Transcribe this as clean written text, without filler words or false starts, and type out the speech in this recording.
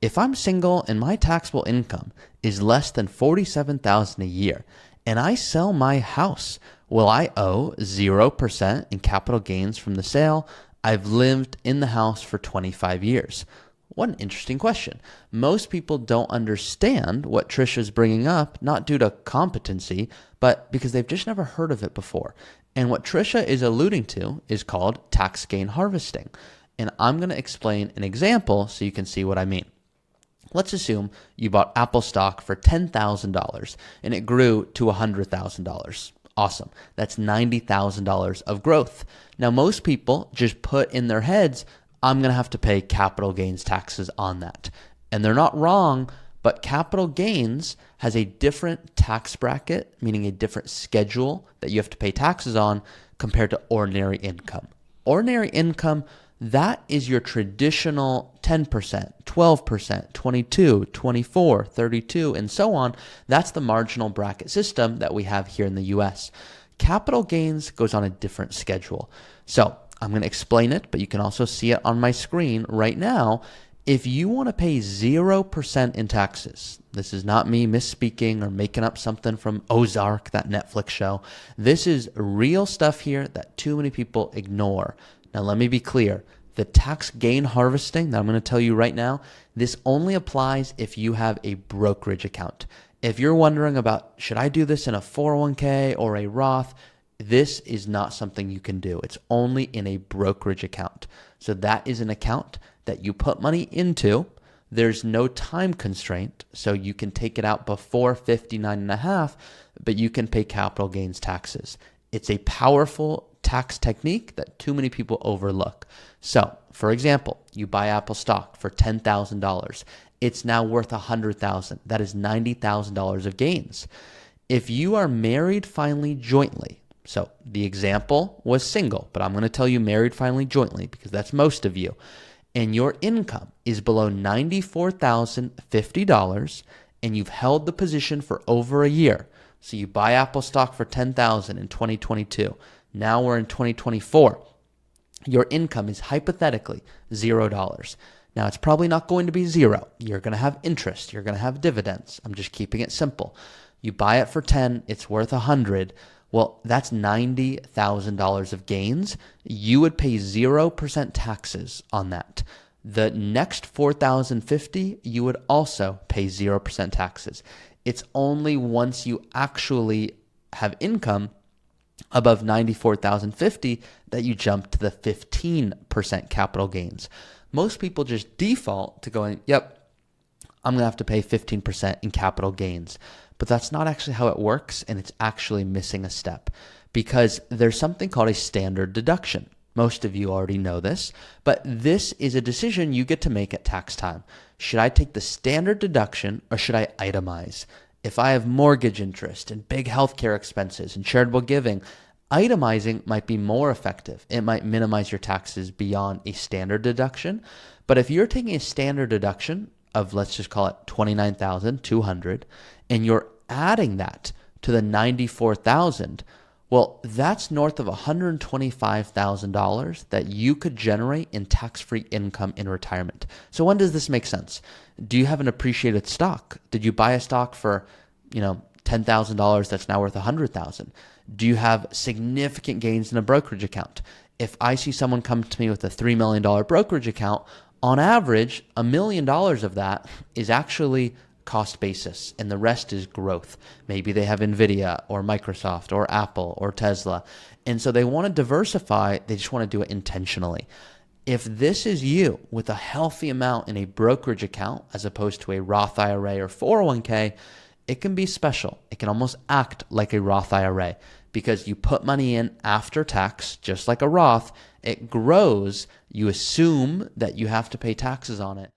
if I'm single and my taxable income is less than $47,000 a year and I sell my house, will I owe 0% in capital gains from the sale? I've lived in the house for 25 years. What an interesting question. Most people don't understand what Trisha's bringing up, not due to competency, but because they've just never heard of it before. And what Trisha is alluding to is called tax gain harvesting. And I'm going to explain an example so you can see what I mean. Let's assume you bought Apple stock for $10,000 and it grew to $100,000. Awesome. That's $90,000 of growth. Now, most people just put in their heads, I'm going to have to pay capital gains taxes on that. And they're not wrong, but capital gains has a different tax bracket, meaning a different schedule that you have to pay taxes on compared to ordinary income. Ordinary income, that is your traditional 10%, 12%, 22, 24, 32, and so on. That's the marginal bracket system that we have here in the US. Capital gains goes on a different schedule. So I'm going to explain it, but you can also see it on my screen right now. If you want to pay 0% in taxes, this is not me misspeaking or making up something from Ozark, that Netflix show. This is real stuff here that too many people ignore. Now, let me be clear. The tax gain harvesting that I'm going to tell you right now, this only applies if you have a brokerage account. If you're wondering about, should I do this in a 401k or a Roth? This is not something you can do. It's only in a brokerage account. So that is an account that you put money into. There's no time constraint, so you can take it out before 59 and a half, but you can pay capital gains taxes. It's a powerful tax technique that too many people overlook. So, for example, you buy Apple stock for $10,000. It's now worth $100,000. That is $90,000 of gains. If you are married finally jointly, so the example was single, but I'm going to tell you married finally jointly because that's most of you, and your income is below $94,050 and you've held the position for over a year. So you buy Apple stock for $10,000 in 2022. Now we're in 2024. Your income is hypothetically $0. Now, it's probably not going to be zero. You're going to have interest. You're going to have dividends. I'm just keeping it simple. You buy it for 10, it's worth 100. Well, that's $90,000 of gains. You would pay 0% taxes on that. The next 4,050, you would also pay 0% taxes. It's only once you actually have income above 94,050 that you jump to the 15% capital gains. Most people just default to going, yep, I'm going to have to pay 15% in capital gains. But that's not actually how it works, and it's actually missing a step because there's something called a standard deduction. Most of you already know this, but this is a decision you get to make at tax time. Should I take the standard deduction or should I itemize? If I have mortgage interest and big healthcare expenses and charitable giving, itemizing might be more effective. It might minimize your taxes beyond a standard deduction. But if you're taking a standard deduction of, let's just call it $29,200, and you're adding that to the $94,000, well, that's north of $125,000 that you could generate in tax-free income in retirement. So when does this make sense? Do you have an appreciated stock? Did you buy a stock for, $10,000 that's now worth $100,000? Do you have significant gains in a brokerage account? If I see someone come to me with a $3 million brokerage account, on average, $1 million of that is actually cost basis, and the rest is growth. Maybe they have NVIDIA or Microsoft or Apple or Tesla, and so they want to diversify. They just want to do it intentionally. If this is you with a healthy amount in a brokerage account as opposed to a Roth IRA or 401k, it can be special. It can almost act like a Roth IRA because you put money in after tax, just like a Roth. It grows. You assume that you have to pay taxes on it.